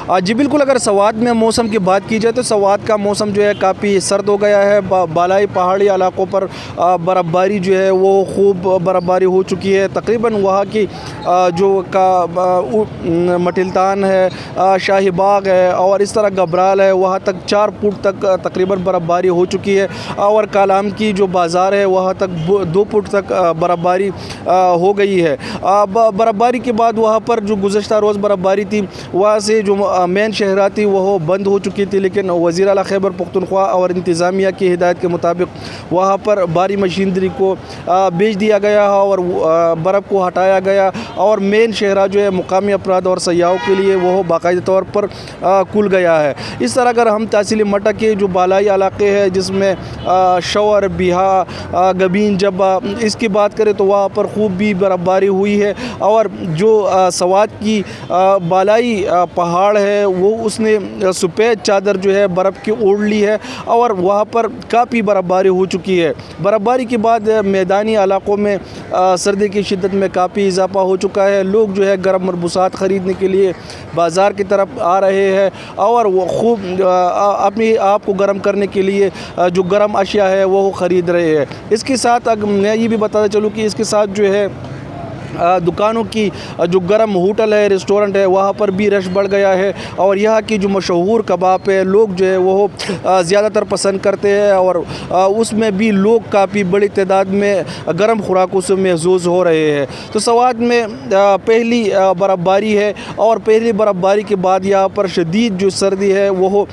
جی بالکل، اگر سوات میں موسم کی بات کی جائے تو سوات کا موسم جو ہے کافی سرد ہو گیا ہے. بالائی پہاڑی علاقوں پر برفباری جو ہے وہ خوب برفباری ہو چکی ہے. تقریباً وہاں کی جو مٹلتان ہے، شاہی باغ ہے اور اس طرح گبرال ہے، وہاں تک 4 فٹ تک تقریباً برفباری ہو چکی ہے. اور کالام کی جو بازار ہے وہاں تک 2 فٹ تک برفباری ہو گئی ہے. برفباری کے بعد وہاں پر جو گزشتہ روز برفباری تھی وہاں سے جو مین شہرات تھی وہ بند ہو چکی تھی، لیکن وزیر اعلیٰ خیبر پختونخوا اور انتظامیہ کی ہدایت کے مطابق وہاں پر بھاری مشینری کو بھیج دیا گیا اور برف کو ہٹایا گیا اور مین شہرہ جو ہے مقامی افراد اور سیاحوں کے لیے وہ باقاعدہ طور پر کھل گیا ہے. اس طرح اگر ہم تحصیل مٹا کے جو بالائی علاقے ہیں جس میں شور، بیہا، گبین، جبا، اس کی بات کریں تو وہاں پر خوب بھی برفباری ہوئی ہے. اور جو سوات کی بالائی پہاڑ ہے وہ اس نے سفید چادر جو ہے برف کی اوڑھ لی ہے اور وہاں پر کافی برفباری ہو چکی ہے. برفباری کے بعد میدانی علاقوں میں سردی کی شدت میں کافی اضافہ ہو چکا ہے. لوگ جو ہے گرم ملبوسات خریدنے کے لیے بازار کی طرف آ رہے ہیں اور وہ خوب اپنی آپ کو گرم کرنے کے لیے جو گرم اشیاء ہے وہ خرید رہے ہیں. اس کے ساتھ میں یہ بھی بتاتا چلوں کہ اس کے ساتھ جو ہے دکانوں کی جو گرم ہوٹل ہے، ریسٹورنٹ ہے، وہاں پر بھی رش بڑھ گیا ہے. اور یہاں کی جو مشہور کباب ہے لوگ جو ہے وہ زیادہ تر پسند کرتے ہیں اور اس میں بھی لوگ کافی بڑی تعداد میں گرم خوراکوں سے محظوظ ہو رہے ہیں. تو سوات میں پہلی برفباری ہے اور پہلی برفباری کے بعد یہاں پر شدید جو سردی ہے وہ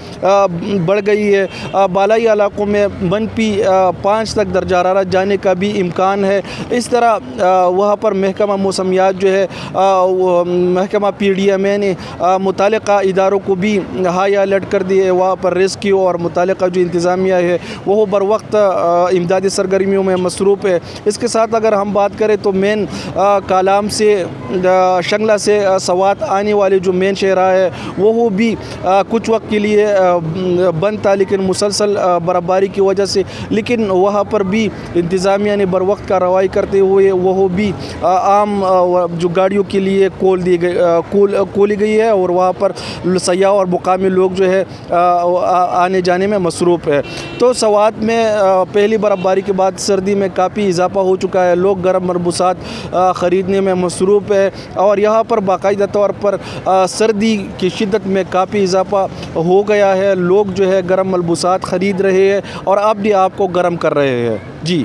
بڑھ گئی ہے. بالائی علاقوں میں -5 تک درجہ حرارت جانے کا بھی امکان ہے. اس طرح وہاں پر محکمہ موسمیات جو ہے محکمہ PDM نے متعلقہ اداروں کو بھی ہائی الرٹ کر دی ہے. وہاں پر ریسکیو اور متعلقہ جو انتظامیہ ہے وہ بر وقت امدادی سرگرمیوں میں مصروف ہے. اس کے ساتھ اگر ہم بات کریں تو مین کالام سے شنگلہ سے سوات آنے والے جو مین شہرہ ہے وہ بھی کچھ وقت کے لیے بند تھا، لیکن مسلسل برفباری کی وجہ سے لیکن وہاں پر بھی انتظامیہ نے بر وقت کارروائی کرتے ہوئے وہ بھی عام جو گاڑیوں کے لیے کھولی گئی ہے اور وہاں پر سیاح اور مقامی لوگ جو ہے آنے جانے میں مصروف ہے. تو سوات میں پہلی برفباری کے بعد سردی میں کافی اضافہ ہو چکا ہے. لوگ گرم ملبوسات خریدنے میں مصروف ہے اور یہاں پر باقاعدہ طور پر سردی کی شدت میں کافی اضافہ ہو گیا ہے. لوگ جو ہے گرم ملبوسات خرید رہے ہیں اور اب بھی آپ کو گرم کر رہے ہیں. جی